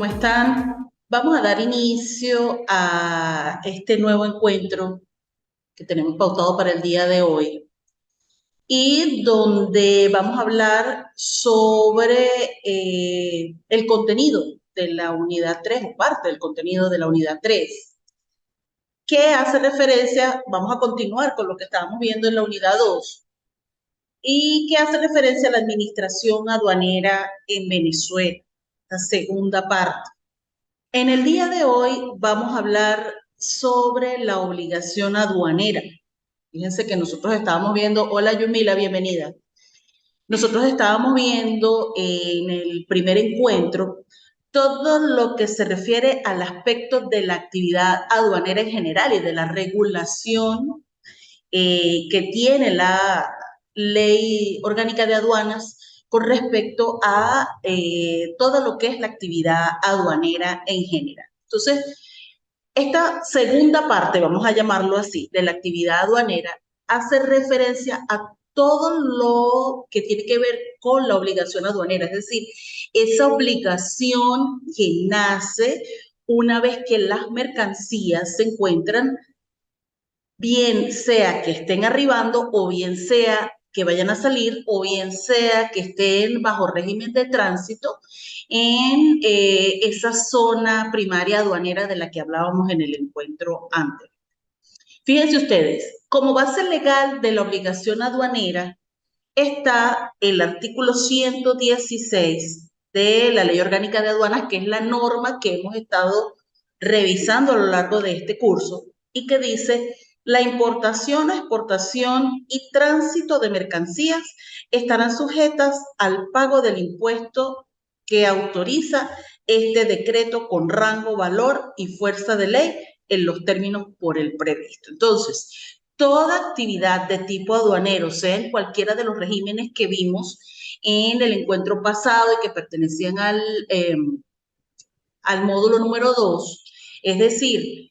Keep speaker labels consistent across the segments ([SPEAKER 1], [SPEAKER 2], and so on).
[SPEAKER 1] ¿Cómo están? Vamos a dar inicio a este nuevo encuentro que tenemos pautado para el día de hoy y donde vamos a hablar sobre el contenido de la unidad 3 o parte del contenido de la unidad 3, que hace referencia, vamos a continuar con lo que estábamos viendo en la unidad 2 y que hace referencia a la administración aduanera en Venezuela, la segunda parte. En el día de hoy vamos a hablar sobre la obligación aduanera. Fíjense que nosotros estábamos viendo, hola Yumila, bienvenida. Nosotros estábamos viendo en el primer encuentro todo lo que se refiere al aspecto de la actividad aduanera en general y de la regulación que tiene la Ley Orgánica de Aduanas con respecto a todo lo que es la actividad aduanera en general. Entonces, esta segunda parte, vamos a llamarlo así, de la actividad aduanera, hace referencia a todo lo que tiene que ver con la obligación aduanera, es decir, esa obligación que nace una vez que las mercancías se encuentran, bien sea que estén arribando o bien sea que vayan a salir o bien sea que estén bajo régimen de tránsito en esa zona primaria aduanera de la que hablábamos en el encuentro antes. Fíjense ustedes, como base legal de la obligación aduanera está el artículo 116 de la Ley Orgánica de Aduanas, que es la norma que hemos estado revisando a lo largo de este curso y que dice: la importación, exportación y tránsito de mercancías estarán sujetas al pago del impuesto que autoriza este decreto con rango, valor y fuerza de ley en los términos por el previsto. Entonces, toda actividad de tipo aduanero, sea en cualquiera de los regímenes que vimos en el encuentro pasado y que pertenecían al módulo número 2, es decir,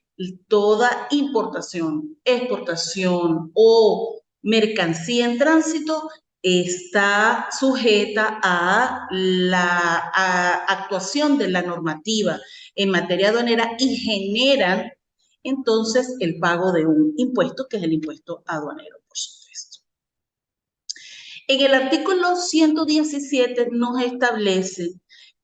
[SPEAKER 1] toda importación, exportación o mercancía en tránsito está sujeta a la actuación de la normativa en materia aduanera y generan entonces el pago de un impuesto, que es el impuesto aduanero, por supuesto. En el artículo 117 nos establece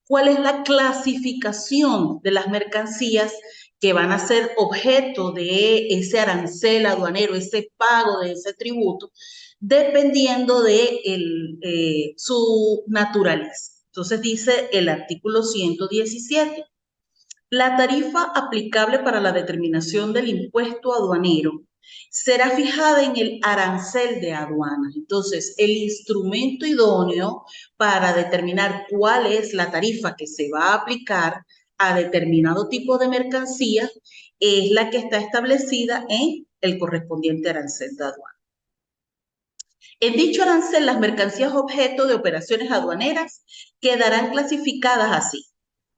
[SPEAKER 1] cuál es la clasificación de las mercancías que van a ser objeto de ese arancel aduanero, ese pago de ese tributo, dependiendo de su naturaleza. Entonces dice el artículo 117. La tarifa aplicable para la determinación del impuesto aduanero será fijada en el arancel de aduanas. Entonces, el instrumento idóneo para determinar cuál es la tarifa que se va a aplicar a determinado tipo de mercancía es la que está establecida en el correspondiente arancel de aduanas. En dicho arancel, las mercancías objeto de operaciones aduaneras quedarán clasificadas así.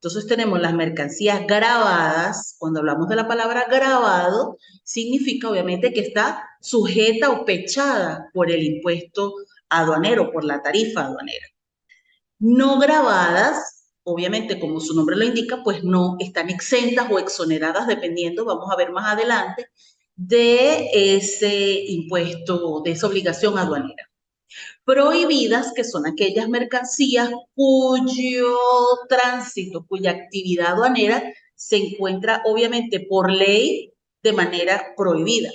[SPEAKER 1] Entonces tenemos las mercancías gravadas. Cuando hablamos de la palabra grabado, significa obviamente que está sujeta o pechada por el impuesto aduanero, por la tarifa aduanera. No grabadas, obviamente como su nombre lo indica, pues no están exentas o exoneradas, dependiendo, vamos a ver más adelante, de ese impuesto, de esa obligación aduanera. Prohibidas, que son aquellas mercancías cuyo tránsito, cuya actividad aduanera se encuentra obviamente por ley de manera prohibida.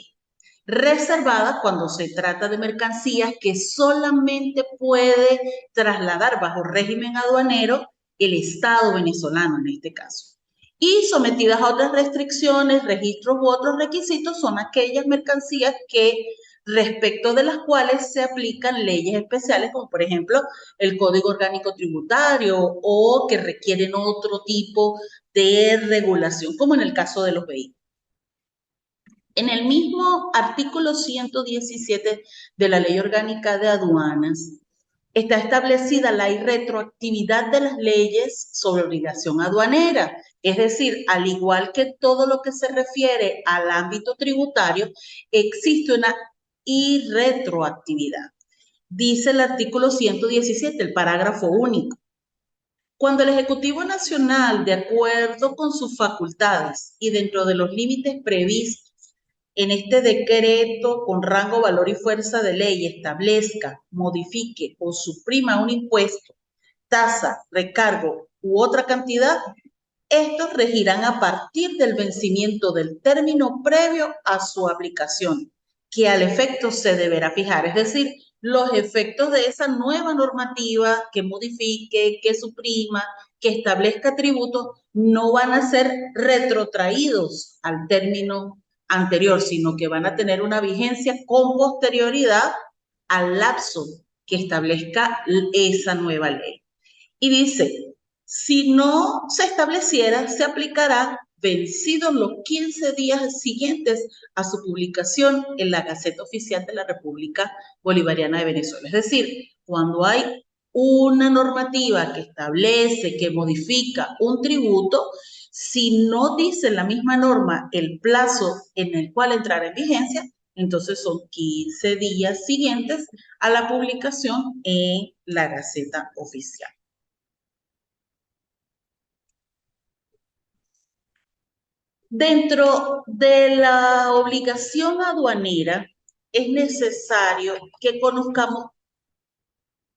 [SPEAKER 1] Reservadas cuando se trata de mercancías que solamente puede trasladar bajo régimen aduanero el Estado venezolano en este caso. Y sometidas a otras restricciones, registros u otros requisitos son aquellas mercancías que respecto de las cuales se aplican leyes especiales, como por ejemplo el Código Orgánico Tributario, o que requieren otro tipo de regulación, como en el caso de los vehículos. En el mismo artículo 117 de la Ley Orgánica de Aduanas está establecida la irretroactividad de las leyes sobre obligación aduanera. Es decir, al igual que todo lo que se refiere al ámbito tributario, existe una irretroactividad. Dice el artículo 117, el parágrafo único. Cuando el Ejecutivo Nacional, de acuerdo con sus facultades y dentro de los límites previstos en este decreto con rango, valor y fuerza de ley, establezca, modifique o suprima un impuesto, tasa, recargo u otra cantidad, estos regirán a partir del vencimiento del término previo a su aplicación, que al efecto se deberá fijar. Es decir, los efectos de esa nueva normativa que modifique, que suprima, que establezca tributos, no van a ser retrotraídos al término anterior, sino que van a tener una vigencia con posterioridad al lapso que establezca esa nueva ley. Y dice, si no se estableciera, se aplicará vencidos los 15 días siguientes a su publicación en la Gaceta Oficial de la República Bolivariana de Venezuela. Es decir, cuando hay una normativa que establece, que modifica un tributo, si no dice la misma norma el plazo en el cual entrará en vigencia, entonces son 15 días siguientes a la publicación en la Gaceta Oficial. Dentro de la obligación aduanera, es necesario que conozcamos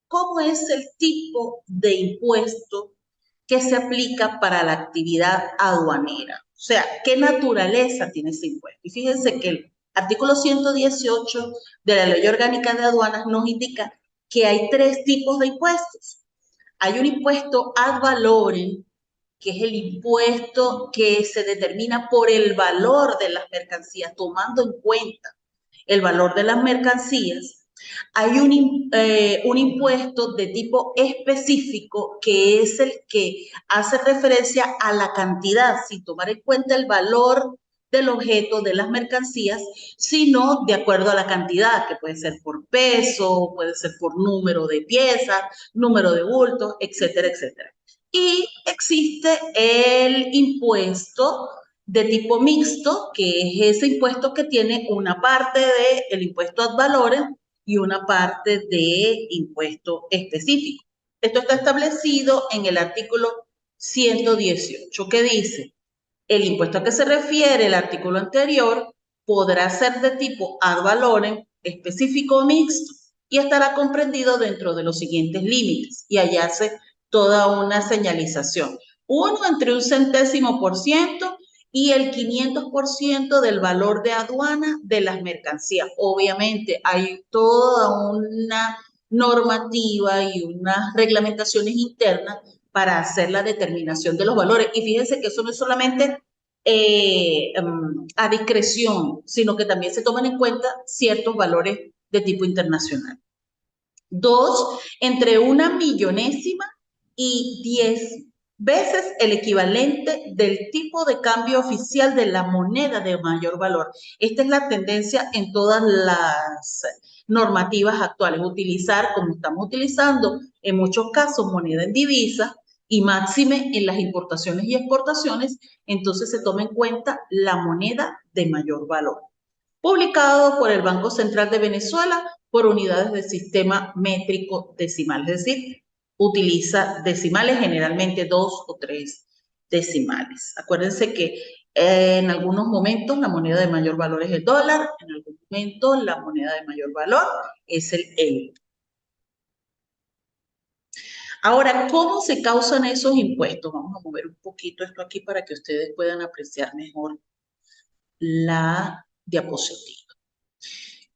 [SPEAKER 1] cómo es el tipo de impuesto que se aplica para la actividad aduanera. O sea, qué naturaleza tiene ese impuesto. Y fíjense que el artículo 118 de la Ley Orgánica de Aduanas nos indica que hay 3 tipos de impuestos. Hay un impuesto ad valorem, que es el impuesto que se determina por el valor de las mercancías, tomando en cuenta el valor de las mercancías. Hay un impuesto de tipo específico, que es el que hace referencia a la cantidad, sin tomar en cuenta el valor del objeto, de las mercancías, sino de acuerdo a la cantidad, que puede ser por peso, puede ser por número de piezas, número de bultos, etcétera, etcétera. Y existe el impuesto de tipo mixto, que es ese impuesto que tiene una parte del impuesto ad valorem y una parte de impuesto específico. Esto está establecido en el artículo 118, que dice, el impuesto a que se refiere el artículo anterior podrá ser de tipo ad valorem, específico o mixto, y estará comprendido dentro de los siguientes límites, y allá hace toda una señalización. Uno, entre 0,1% y el 500% del valor de aduana de las mercancías. Obviamente hay toda una normativa y unas reglamentaciones internas para hacer la determinación de los valores. Y fíjense que eso no es solamente a discreción, sino que también se toman en cuenta ciertos valores de tipo internacional. 2, entre 1/1000ª y 10 veces el equivalente del tipo de cambio oficial de la moneda de mayor valor. Esta es la tendencia en todas las normativas actuales, utilizar, como estamos utilizando en muchos casos, moneda en divisa, y máxime en las importaciones y exportaciones, entonces se toma en cuenta la moneda de mayor valor. Publicado por el Banco Central de Venezuela por unidades del sistema métrico decimal, es decir, utiliza decimales, generalmente 2 o 3 decimales. Acuérdense que en algunos momentos la moneda de mayor valor es el dólar, en algún momento la moneda de mayor valor es el euro. Ahora, ¿cómo se causan esos impuestos? Vamos a mover un poquito esto aquí para que ustedes puedan apreciar mejor la diapositiva.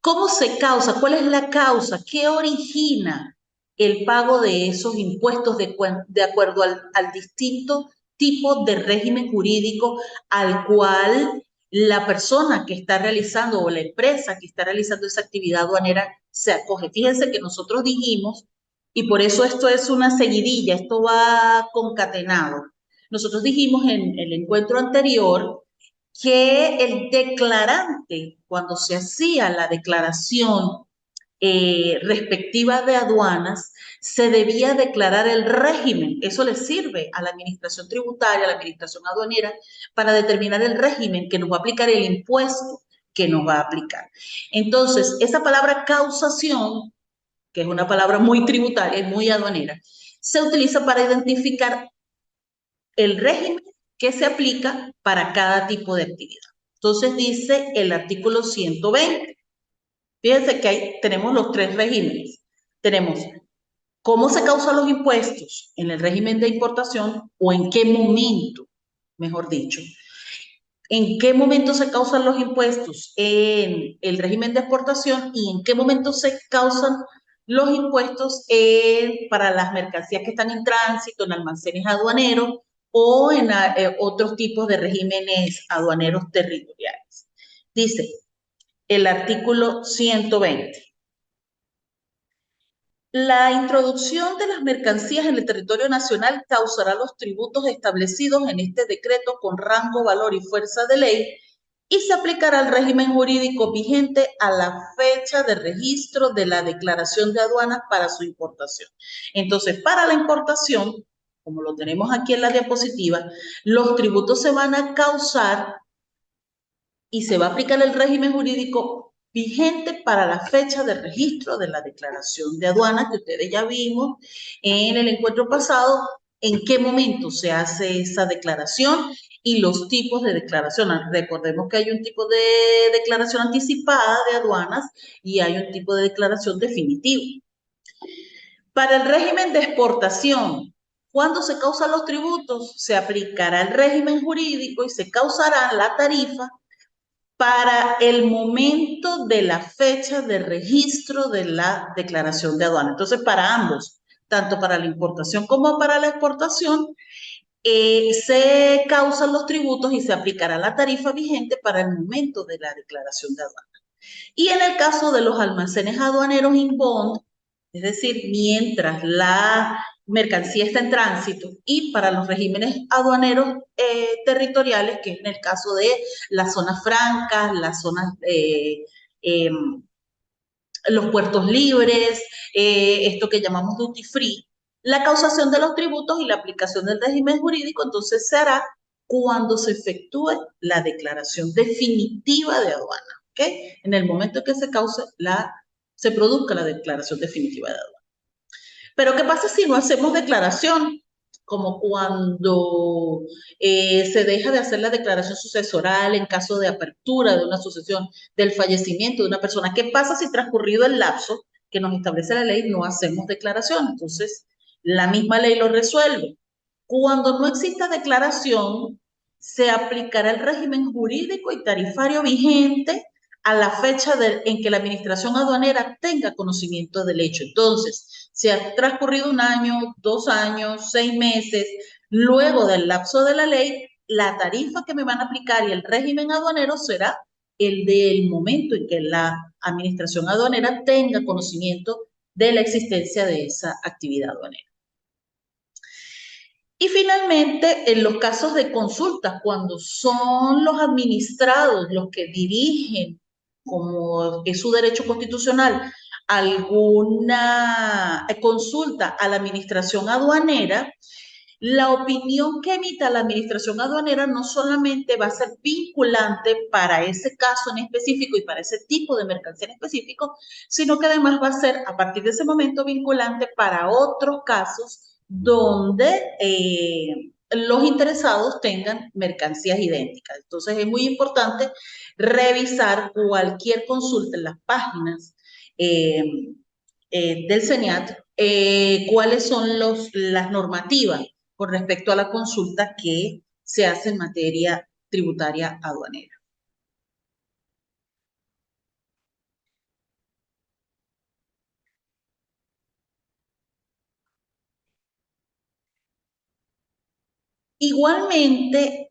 [SPEAKER 1] ¿Cómo se causa? ¿Cuál es la causa? ¿Qué origina el pago de esos impuestos de acuerdo al distinto tipo de régimen jurídico al cual la persona que está realizando o la empresa que está realizando esa actividad aduanera se acoge? Fíjense que nosotros dijimos, y por eso esto es una seguidilla, esto va concatenado. Nosotros dijimos en el encuentro anterior que el declarante, cuando se hacía la declaración respectiva de aduanas, se debía declarar el régimen. Eso le sirve a la administración tributaria, a la administración aduanera, para determinar el régimen que nos va a aplicar, el impuesto que nos va a aplicar. Entonces, esa palabra causación, que es una palabra muy tributaria y muy aduanera, se utiliza para identificar el régimen que se aplica para cada tipo de actividad. Entonces dice el artículo 120. Fíjense que ahí tenemos los tres regímenes. Tenemos cómo se causan los impuestos en el régimen de importación o en qué momento, mejor dicho. ¿En qué momento se causan los impuestos en el régimen de exportación y en qué momento se causan los impuestos para las mercancías que están en tránsito, en almacenes aduaneros o en otros tipos de regímenes aduaneros territoriales? Dice el artículo 120. La introducción de las mercancías en el territorio nacional causará los tributos establecidos en este decreto con rango, valor y fuerza de ley y se aplicará al régimen jurídico vigente a la fecha de registro de la declaración de aduanas para su importación. Entonces, para la importación, como lo tenemos aquí en la diapositiva, los tributos se van a causar y se va a aplicar el régimen jurídico vigente para la fecha de registro de la declaración de aduana que ustedes ya vimos en el encuentro pasado, en qué momento se hace esa declaración y los tipos de declaración. Recordemos que hay un tipo de declaración anticipada de aduanas y hay un tipo de declaración definitiva. Para el régimen de exportación, ¿cuándo se causan los tributos? Se aplicará el régimen jurídico y se causará la tarifa para el momento de la fecha de registro de la declaración de aduana. Entonces, para ambos, tanto para la importación como para la exportación, se causan los tributos y se aplicará la tarifa vigente para el momento de la declaración de aduana. Y en el caso de los almacenes aduaneros inbound, es decir, mientras la mercancía está en tránsito y para los regímenes aduaneros territoriales, que es en el caso de las zonas francas, las zonas, los puertos libres, esto que llamamos duty free, la causación de los tributos y la aplicación del régimen jurídico entonces se hará cuando se efectúe la declaración definitiva de aduana, ¿ok? En el momento que se produzca la declaración definitiva de aduana. Pero ¿qué pasa si no hacemos declaración? Como cuando se deja de hacer la declaración sucesoral en caso de apertura de una sucesión, del fallecimiento de una persona. ¿Qué pasa si transcurrido el lapso que nos establece la ley no hacemos declaración? Entonces, la misma ley lo resuelve. Cuando no exista declaración, se aplicará el régimen jurídico y tarifario vigente a la fecha en que la administración aduanera tenga conocimiento del hecho. Entonces, si ha transcurrido 1 año, 2 años, 6 meses, luego del lapso de la ley, la tarifa que me van a aplicar y el régimen aduanero será el del momento en que la administración aduanera tenga conocimiento de la existencia de esa actividad aduanera. Y finalmente, en los casos de consultas, cuando son los administrados los que dirigen, como es su derecho constitucional, alguna consulta a la administración aduanera, la opinión que emita la administración aduanera no solamente va a ser vinculante para ese caso en específico y para ese tipo de mercancía en específico, sino que además va a ser a partir de ese momento vinculante para otros casos donde los interesados tengan mercancías idénticas. Entonces es muy importante revisar cualquier consulta en las páginas del CENIAT, cuáles son las normativas con respecto a la consulta que se hace en materia tributaria aduanera. Igualmente,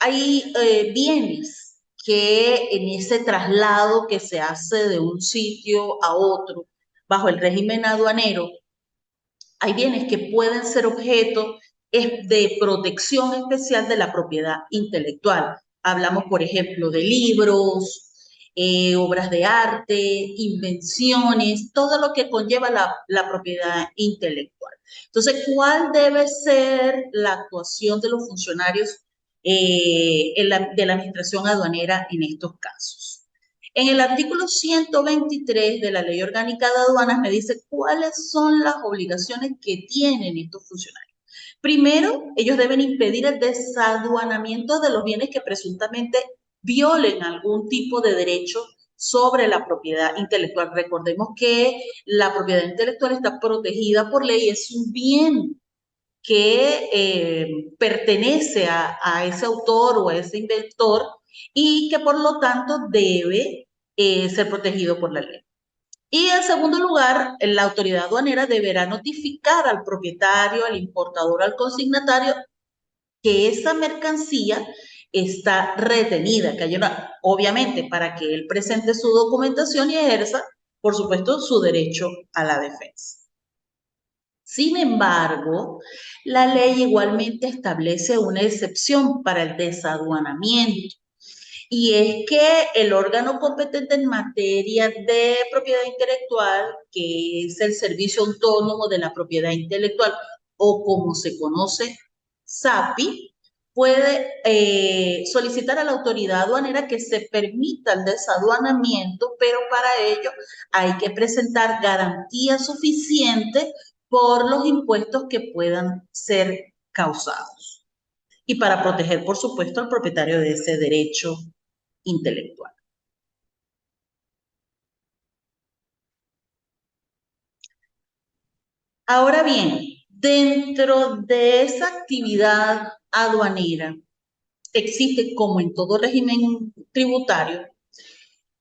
[SPEAKER 1] hay bienes que en ese traslado que se hace de un sitio a otro bajo el régimen aduanero, hay bienes que pueden ser objeto de protección especial de la propiedad intelectual. Hablamos, por ejemplo, de libros, obras de arte, invenciones, todo lo que conlleva la propiedad intelectual. Entonces, ¿cuál debe ser la actuación de los funcionarios de la administración aduanera en estos casos? En el artículo 123 de la Ley Orgánica de Aduanas me dice cuáles son las obligaciones que tienen estos funcionarios. Primero, ellos deben impedir el desaduanamiento de los bienes que presuntamente violen algún tipo de derecho sobre la propiedad intelectual. Recordemos que la propiedad intelectual está protegida por ley, es un bien que pertenece a ese autor o a ese inventor y que por lo tanto debe ser protegido por la ley. Y en segundo lugar, la autoridad aduanera deberá notificar al propietario, al importador, al consignatario que esa mercancía está retenida, que hay una, obviamente, para que él presente su documentación y ejerza, por supuesto, su derecho a la defensa. Sin embargo, la ley igualmente establece una excepción para el desaduanamiento. Y es que el órgano competente en materia de propiedad intelectual, que es el Servicio Autónomo de la Propiedad Intelectual, o como se conoce, SAPI, puede solicitar a la autoridad aduanera que se permita el desaduanamiento, pero para ello hay que presentar garantía suficiente por los impuestos que puedan ser causados y para proteger, por supuesto, al propietario de ese derecho intelectual. Ahora bien, dentro de esa actividad aduanera existe, como en todo régimen tributario,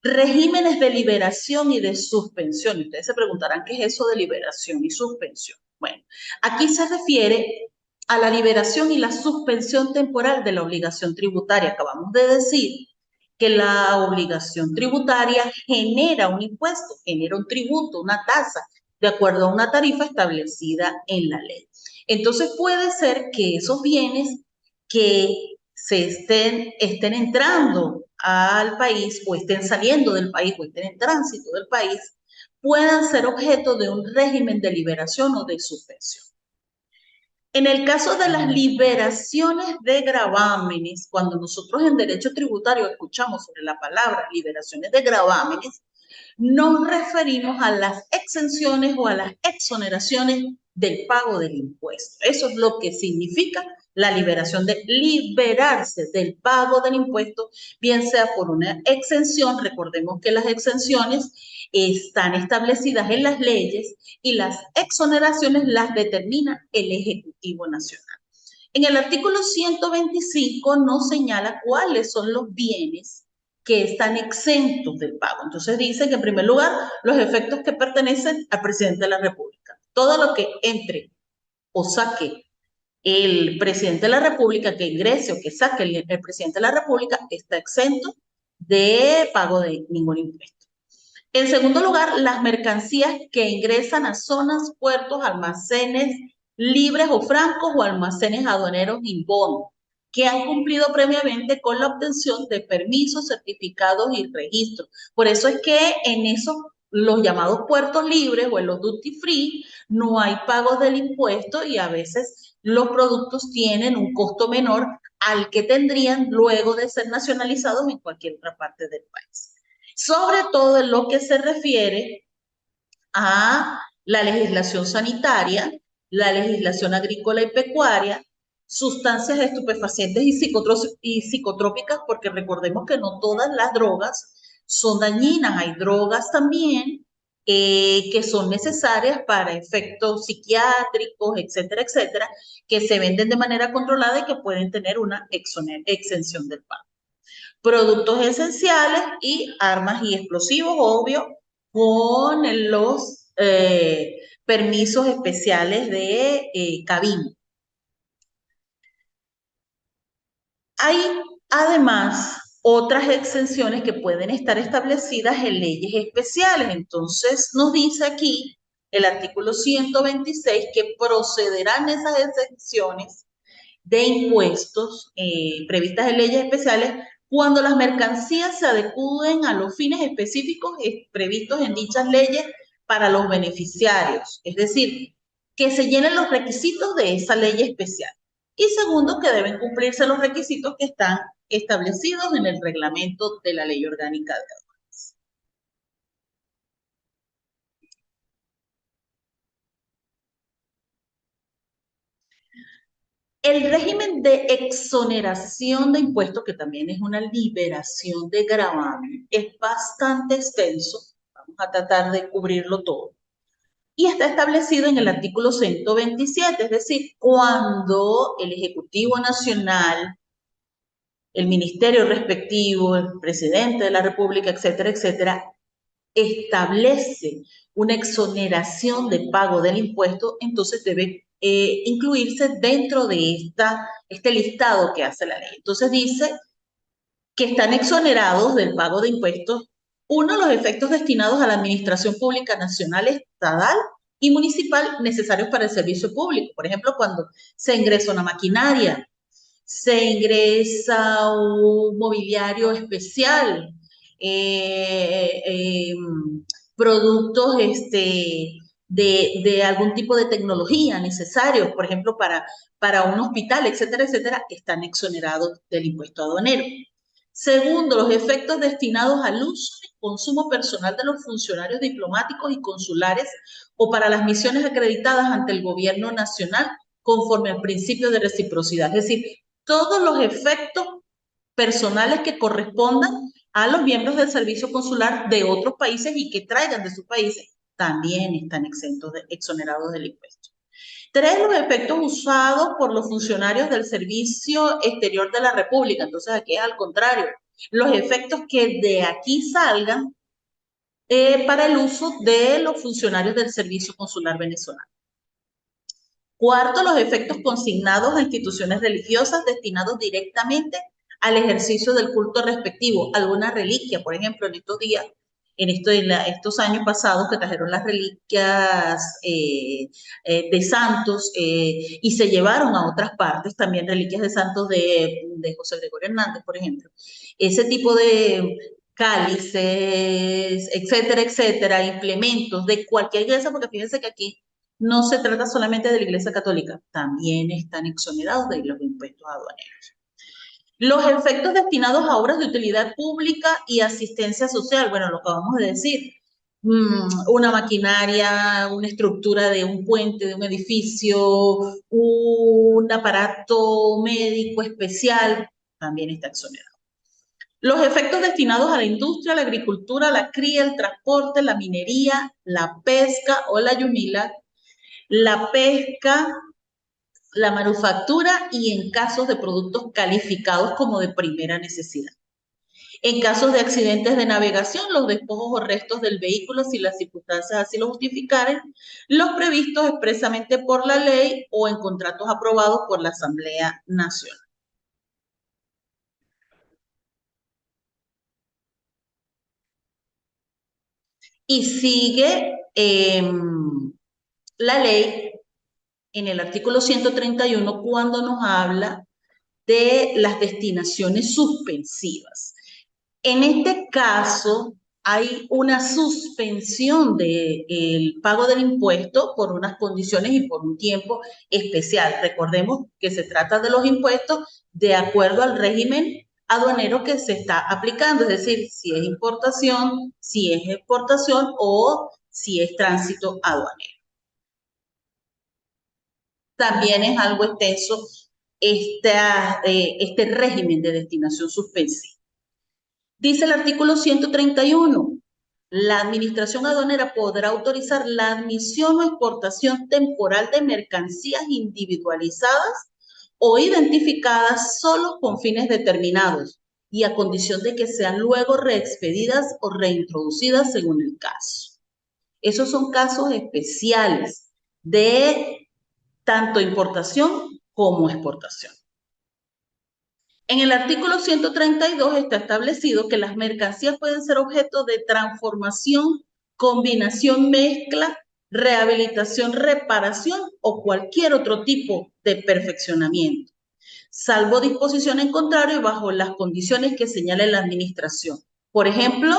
[SPEAKER 1] regímenes de liberación y de suspensión. Y ustedes se preguntarán qué es eso de liberación y suspensión. Bueno, aquí se refiere a la liberación y la suspensión temporal de la obligación tributaria. Acabamos de decir que la obligación tributaria genera un impuesto, genera un tributo, una tasa, de acuerdo a una tarifa establecida en la ley. Entonces puede ser que esos bienes que estén entrando al país o estén saliendo del país o estén en tránsito del país, puedan ser objeto de un régimen de liberación o de suspensión. En el caso de las liberaciones de gravámenes, cuando nosotros en derecho tributario escuchamos sobre la palabra liberaciones de gravámenes, nos referimos a las exenciones o a las exoneraciones del pago del impuesto. Eso es lo que significa la liberación, de liberarse del pago del impuesto, bien sea por una exención. Recordemos que las exenciones están establecidas en las leyes y las exoneraciones las determina el Ejecutivo Nacional. En el artículo 125 nos señala cuáles son los bienes que están exentos del pago. Entonces dice que en primer lugar, los efectos que pertenecen al presidente de la República. Todo lo que entre o saque el presidente de la República, que ingrese o que saque el presidente de la República, está exento de pago de ningún impuesto. En segundo lugar, las mercancías que ingresan a zonas, puertos, almacenes libres o francos o almacenes aduaneros in bono, que han cumplido previamente con la obtención de permisos, certificados y registros. Por eso es que en esos, los llamados puertos libres o en los duty free, no hay pago del impuesto y a veces los productos tienen un costo menor al que tendrían luego de ser nacionalizados en cualquier otra parte del país. Sobre todo en lo que se refiere a la legislación sanitaria, la legislación agrícola y pecuaria, sustancias estupefacientes y psicotrópicas, porque recordemos que no todas las drogas son dañinas, hay drogas también que son necesarias para efectos psiquiátricos, etcétera, etcétera, que se venden de manera controlada y que pueden tener una exención del pago. Productos esenciales y armas y explosivos, obvio, con los permisos especiales de cabina. Hay además otras exenciones que pueden estar establecidas en leyes especiales. Entonces nos dice aquí el artículo 126 que procederán esas exenciones de impuestos previstas en leyes especiales cuando las mercancías se adecúen a los fines específicos previstos en dichas leyes para los beneficiarios. Es decir, que se llenen los requisitos de esa ley especial. Y segundo, que deben cumplirse los requisitos que están establecidos en el reglamento de la Ley Orgánica de Aduanas. El régimen de exoneración de impuestos, que también es una liberación de gravamen, es bastante extenso. Vamos a tratar de cubrirlo todo. Y está establecido en el artículo 127, es decir, cuando el Ejecutivo Nacional, el ministerio respectivo, el presidente de la República, etcétera, etcétera, establece una exoneración de pago del impuesto, entonces debe incluirse dentro de este listado que hace la ley. Entonces dice que están exonerados del pago de impuestos, uno, los efectos destinados a la administración pública nacional, estatal y municipal necesarios para el servicio público. Por ejemplo, cuando se ingresa una maquinaria, se ingresa un mobiliario especial, eh, eh, productos de algún tipo de tecnología necesarios, por ejemplo, para un hospital, etcétera, etcétera, están exonerados del impuesto aduanero. Segundo, los efectos destinados al uso y consumo personal de los funcionarios diplomáticos y consulares o para las misiones acreditadas ante el gobierno nacional conforme al principio de reciprocidad. Es decir, todos los efectos personales que correspondan a los miembros del servicio consular de otros países y que traigan de sus países también están exonerados del impuesto. Tres, los efectos usados por los funcionarios del Servicio Exterior de la República. Entonces, aquí es al contrario. Los efectos que de aquí salgan para el uso de los funcionarios del Servicio Consular venezolano. Cuarto, los efectos consignados a instituciones religiosas destinados directamente al ejercicio del culto respectivo. Alguna reliquia, por ejemplo, en estos días, estos años pasados que trajeron las reliquias de santos y se llevaron a otras partes, también reliquias de santos de José Gregorio Hernández, por ejemplo. Ese tipo de cálices, etcétera, etcétera, implementos de cualquier iglesia, porque fíjense que aquí no se trata solamente de la Iglesia Católica, también están exonerados de los impuestos aduaneros. Los efectos destinados a obras de utilidad pública y asistencia social, bueno, lo acabamos de decir, una maquinaria, una estructura de un puente, de un edificio, un aparato médico especial, también está exonerado. Los efectos destinados a la industria, la agricultura, la cría, el transporte, la minería, la pesca o la yumila, la pesca, la manufactura y en casos de productos calificados como de primera necesidad. En casos de accidentes de navegación, los despojos o restos del vehículo, si las circunstancias así lo justificaren, los previstos expresamente por la ley o en contratos aprobados por la Asamblea Nacional. Y sigue la ley en el artículo 131 cuando nos habla de las destinaciones suspensivas. En este caso, hay una suspensión del pago del impuesto por unas condiciones y por un tiempo especial. Recordemos que se trata de los impuestos de acuerdo al régimen aduanero que se está aplicando, es decir, si es importación, si es exportación o si es tránsito aduanero. También es algo extenso este régimen de destinación suspensiva. Dice el artículo 131, la administración aduanera podrá autorizar la admisión o exportación temporal de mercancías individualizadas o identificadas solo con fines determinados y a condición de que sean luego reexpedidas o reintroducidas según el caso. Esos son casos especiales de tanto importación como exportación. En el artículo 132 está establecido que las mercancías pueden ser objeto de transformación, combinación, mezcla, rehabilitación, reparación o cualquier otro tipo de perfeccionamiento, salvo disposición en contrario y bajo las condiciones que señale la administración. Por ejemplo,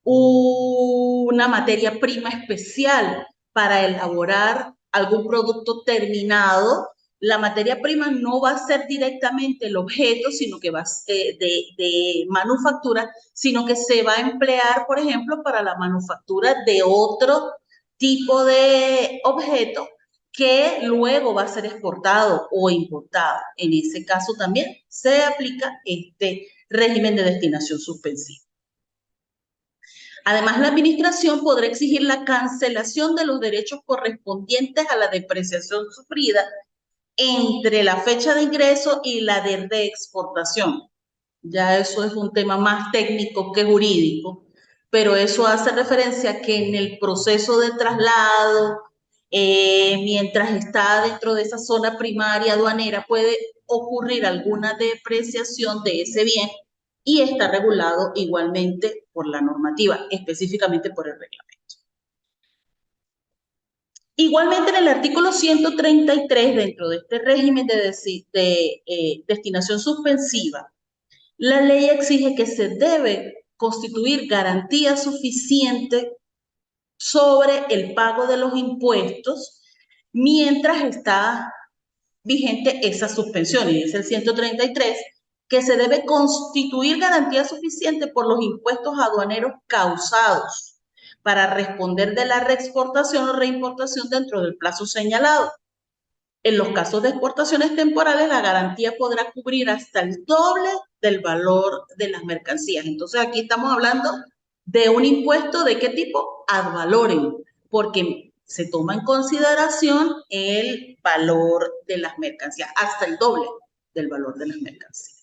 [SPEAKER 1] una materia prima especial para elaborar algún producto terminado. La materia prima no va a ser directamente el objeto, sino que va a ser de manufactura, sino que se va a emplear, por ejemplo, para la manufactura de otro tipo de objeto que luego va a ser exportado o importado. En ese caso también se aplica este régimen de destinación suspensiva. Además, la administración podrá exigir la cancelación de los derechos correspondientes a la depreciación sufrida entre la fecha de ingreso y la de reexportación. Ya eso es un tema más técnico que jurídico, pero eso hace referencia a que en el proceso de traslado, mientras está dentro de esa zona primaria aduanera, puede ocurrir alguna depreciación de ese bien y está regulado igualmente por la normativa, específicamente por el reglamento. Igualmente en el artículo 133, dentro de este régimen de destinación suspensiva, la ley exige que se debe constituir garantía suficiente sobre el pago de los impuestos mientras está vigente esa suspensión. Y dice el 133 que se debe constituir garantía suficiente por los impuestos aduaneros causados para responder de la reexportación o reimportación dentro del plazo señalado. En los casos de exportaciones temporales, la garantía podrá cubrir hasta el doble del valor de las mercancías. Entonces, aquí estamos hablando de un impuesto de qué tipo? Ad valorem, porque se toma en consideración el valor de las mercancías, hasta el doble del valor de las mercancías.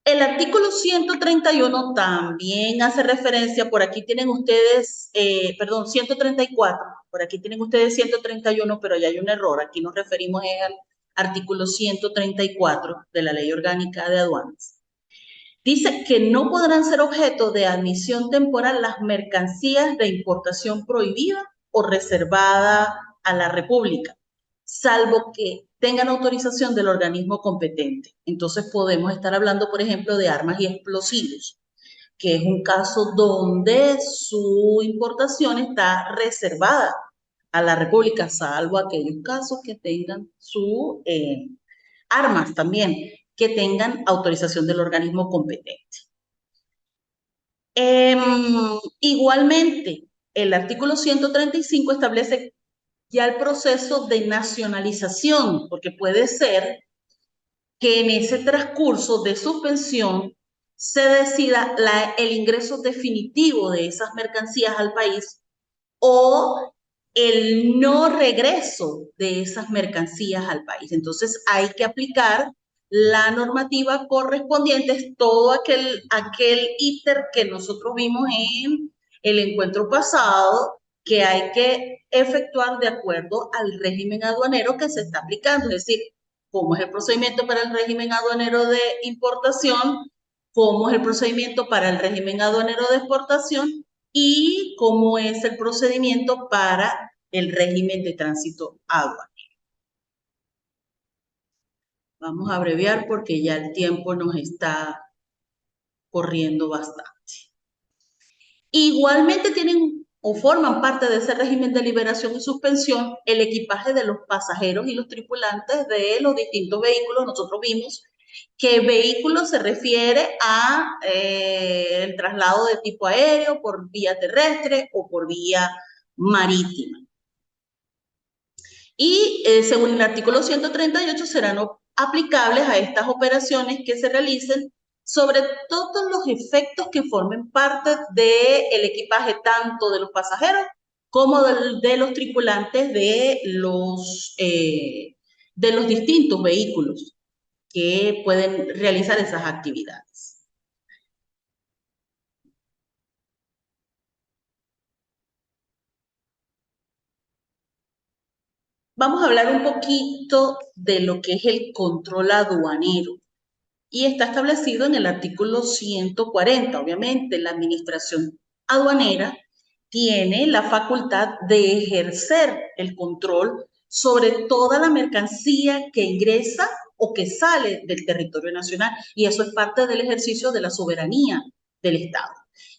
[SPEAKER 1] El artículo 131 también hace referencia, por aquí tienen ustedes, perdón, 134, por aquí tienen ustedes 131, pero ya hay un error, aquí nos referimos al artículo 134 de la Ley Orgánica de Aduanas. Dice que no podrán ser objeto de admisión temporal las mercancías de importación prohibida o reservada a la República, salvo que tengan autorización del organismo competente. Entonces podemos estar hablando, por ejemplo, de armas y explosivos, que es un caso donde su importación está reservada a la República, salvo aquellos casos que tengan su armas también, que tengan autorización del organismo competente. Igualmente, el artículo 135 establece ya el proceso de nacionalización, porque puede ser que en ese transcurso de suspensión se decida el ingreso definitivo de esas mercancías al país o el no regreso de esas mercancías al país. Entonces hay que aplicar la normativa correspondiente, todo aquel íter que nosotros vimos en el encuentro pasado, que hay que efectuar de acuerdo al régimen aduanero que se está aplicando. Es decir, cómo es el procedimiento para el régimen aduanero de importación, cómo es el procedimiento para el régimen aduanero de exportación y cómo es el procedimiento para el régimen de tránsito aduanero. Vamos a abreviar porque ya el tiempo nos está corriendo bastante. Igualmente tienen o forman parte de ese régimen de liberación y suspensión el equipaje de los pasajeros y los tripulantes de los distintos vehículos. Nosotros vimos que vehículo se refiere a el traslado de tipo aéreo por vía terrestre o por vía marítima. Y según el artículo 138 serán aplicables a estas operaciones que se realicen sobre todos los efectos que formen parte del equipaje, tanto de los pasajeros como de los tripulantes de los distintos vehículos que pueden realizar esas actividades. Vamos a hablar un poquito de lo que es el control aduanero. Y está establecido en el artículo 140. Obviamente, la administración aduanera tiene la facultad de ejercer el control sobre toda la mercancía que ingresa o que sale del territorio nacional. Y eso es parte del ejercicio de la soberanía del Estado.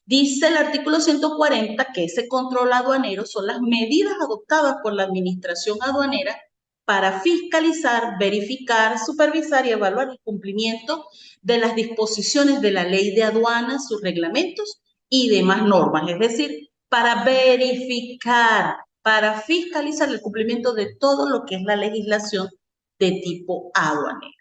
[SPEAKER 1] Dice el artículo 140 que ese control aduanero son las medidas adoptadas por la administración aduanera para fiscalizar, verificar, supervisar y evaluar el cumplimiento de las disposiciones de la ley de aduanas, sus reglamentos y demás normas, es decir, para verificar, para fiscalizar el cumplimiento de todo lo que es la legislación de tipo aduanero.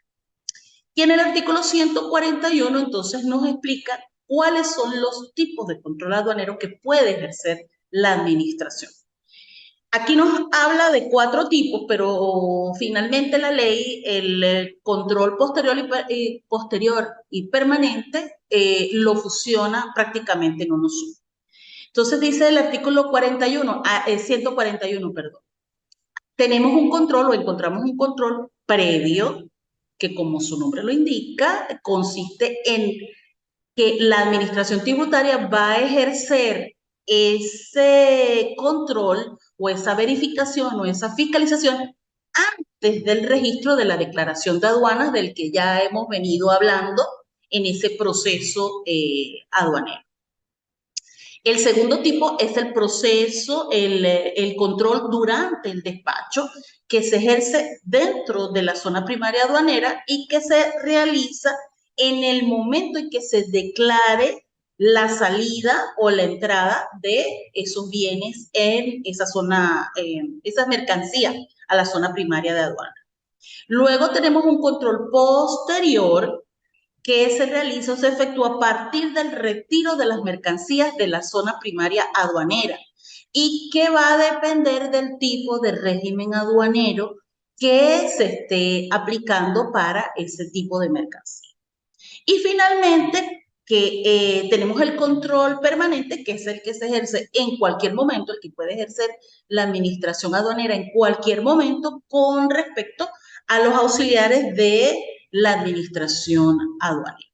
[SPEAKER 1] Y en el artículo 141 entonces nos explica cuáles son los tipos de control aduanero que puede ejercer la administración. Aquí nos habla de 4 tipos, pero finalmente la ley, el control posterior y permanente, lo fusiona prácticamente en uno solo. Entonces dice el artículo 41, 141, perdón. Tenemos un control o encontramos un control previo que, como su nombre lo indica, consiste en que la administración tributaria va a ejercer ese control o esa verificación o esa fiscalización antes del registro de la declaración de aduanas del que ya hemos venido hablando en ese proceso aduanero. El segundo tipo es el proceso, el control durante el despacho, que se ejerce dentro de la zona primaria aduanera y que se realiza en el momento en que se declare la salida o la entrada de esos bienes en esa zona, esas mercancías a la zona primaria de aduana. Luego tenemos un control posterior que se realiza o se efectúa a partir del retiro de las mercancías de la zona primaria aduanera y que va a depender del tipo de régimen aduanero que se esté aplicando para ese tipo de mercancía. Y finalmente, que tenemos el control permanente, que es el que se ejerce en cualquier momento, el que puede ejercer la administración aduanera en cualquier momento con respecto a los auxiliares de la administración aduanera.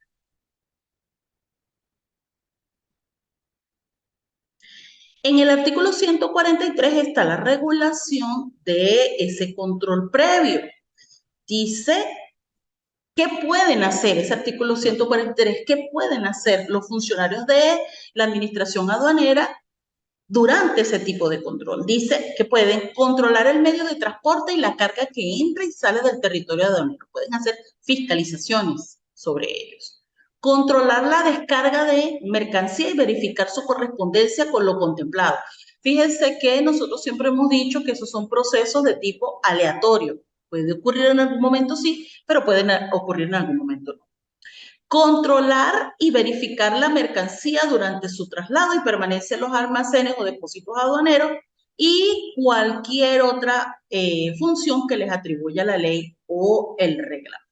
[SPEAKER 1] En el artículo 143 está la regulación de ese control previo. Dice qué pueden hacer, ese artículo 143, qué pueden hacer los funcionarios de la administración aduanera durante ese tipo de control. Dice que pueden controlar el medio de transporte y la carga que entra y sale del territorio aduanero. Pueden hacer fiscalizaciones sobre ellos. Controlar la descarga de mercancía y verificar su correspondencia con lo contemplado. Fíjense que nosotros siempre hemos dicho que esos son procesos de tipo aleatorio. Puede ocurrir en algún momento sí, pero pueden ocurrir en algún momento no. Controlar y verificar la mercancía durante su traslado y permanencia en los almacenes o depósitos aduaneros y cualquier otra función que les atribuya la ley o el reglamento.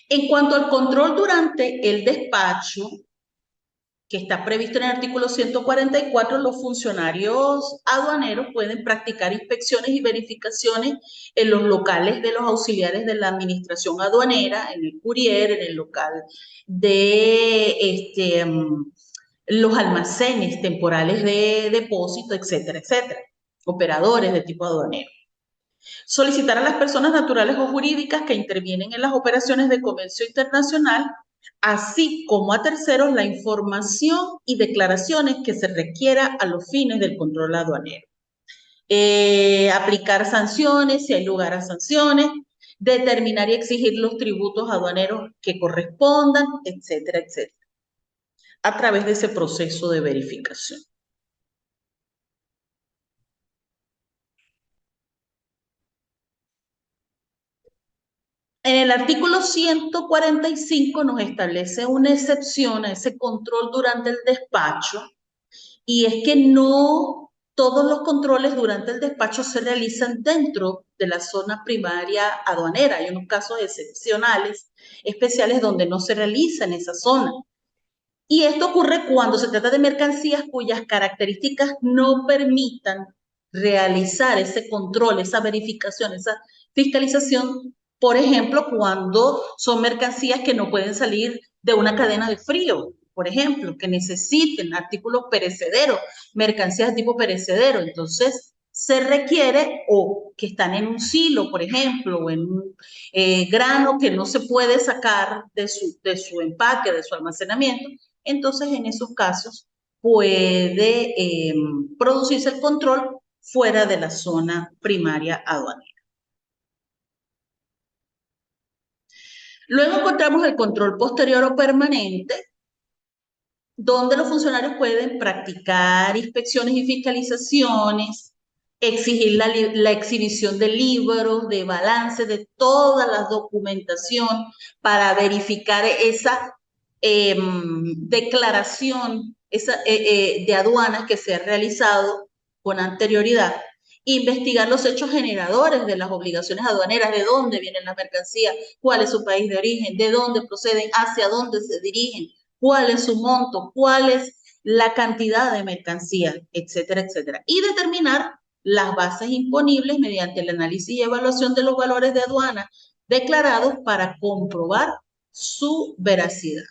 [SPEAKER 1] En cuanto al control durante el despacho, que está previsto en el artículo 144, los funcionarios aduaneros pueden practicar inspecciones y verificaciones en los locales de los auxiliares de la administración aduanera, en el courier, en el local de los almacenes temporales de depósito, etcétera, etcétera. Operadores de tipo aduanero. Solicitar a las personas naturales o jurídicas que intervienen en las operaciones de comercio internacional, así como a terceros, la información y declaraciones que se requiera a los fines del control aduanero. Aplicar sanciones si hay lugar a sanciones, determinar y exigir los tributos aduaneros que correspondan, etcétera, etcétera, a través de ese proceso de verificación. En el artículo 145 nos establece una excepción a ese control durante el despacho, y es que no todos los controles durante el despacho se realizan dentro de la zona primaria aduanera. Hay unos casos excepcionales, especiales, donde no se realiza en esa zona. Y esto ocurre cuando se trata de mercancías cuyas características no permitan realizar ese control, esa verificación, esa fiscalización. Por ejemplo, cuando son mercancías que no pueden salir de una cadena de frío, por ejemplo, que necesiten artículos perecederos, mercancías de tipo perecedero. Entonces, se requiere, o que están en un silo, por ejemplo, o en un grano que no se puede sacar de su empaque, de su almacenamiento. Entonces, en esos casos puede producirse el control fuera de la zona primaria aduanera. Luego encontramos el control posterior o permanente, donde los funcionarios pueden practicar inspecciones y fiscalizaciones, exigir la exhibición de libros, de balance, de toda la documentación para verificar esa declaración de aduanas que se ha realizado con anterioridad, investigar los hechos generadores de las obligaciones aduaneras, de dónde vienen las mercancías, cuál es su país de origen, de dónde proceden, hacia dónde se dirigen, cuál es su monto, cuál es la cantidad de mercancías, etcétera, etcétera. Y determinar las bases imponibles mediante el análisis y evaluación de los valores de aduana declarados para comprobar su veracidad.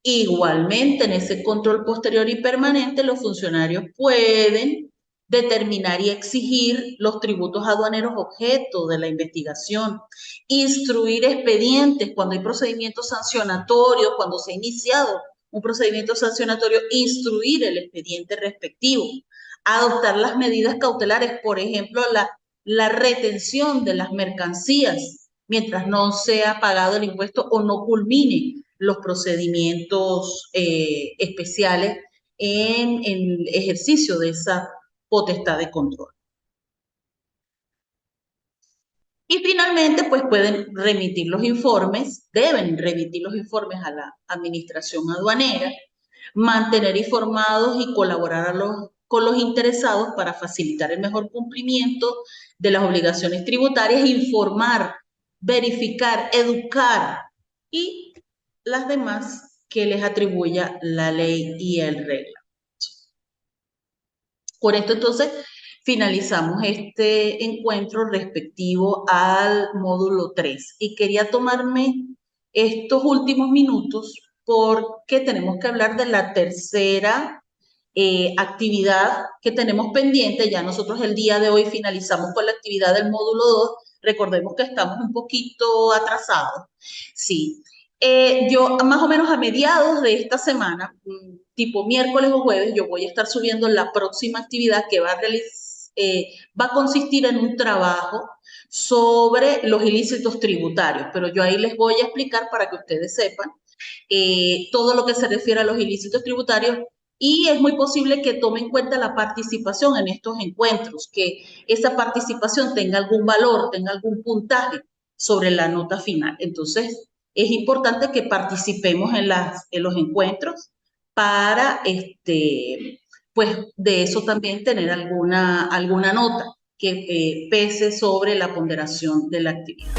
[SPEAKER 1] Igualmente, en ese control posterior y permanente, los funcionarios pueden determinar y exigir los tributos aduaneros objeto de la investigación, instruir expedientes cuando hay procedimientos sancionatorios, cuando se ha iniciado un procedimiento sancionatorio, instruir el expediente respectivo, adoptar las medidas cautelares, por ejemplo, la retención de las mercancías mientras no sea pagado el impuesto o no culmine los procedimientos especiales en el ejercicio de esa potestad de control. Y finalmente, pues pueden remitir los informes, deben remitir los informes a la administración aduanera, mantener informados y colaborar con los interesados para facilitar el mejor cumplimiento de las obligaciones tributarias, informar, verificar, educar y las demás que les atribuya la ley y el reglamento. Por esto, entonces, finalizamos este encuentro respectivo al módulo 3 y quería tomarme estos últimos minutos porque tenemos que hablar de la tercera actividad que tenemos pendiente. Ya nosotros el día de hoy finalizamos con la actividad del módulo 2. Recordemos que estamos un poquito atrasados. Sí. Yo más o menos a mediados de esta semana, tipo miércoles o jueves, yo voy a estar subiendo la próxima actividad que va a consistir en un trabajo sobre los ilícitos tributarios, pero yo ahí les voy a explicar para que ustedes sepan todo lo que se refiere a los ilícitos tributarios y es muy posible que tome en cuenta la participación en estos encuentros, que esa participación tenga algún valor, tenga algún puntaje sobre la nota final. Entonces, es importante que participemos en los encuentros para, pues, de eso también tener alguna nota que pese sobre la ponderación de la actividad.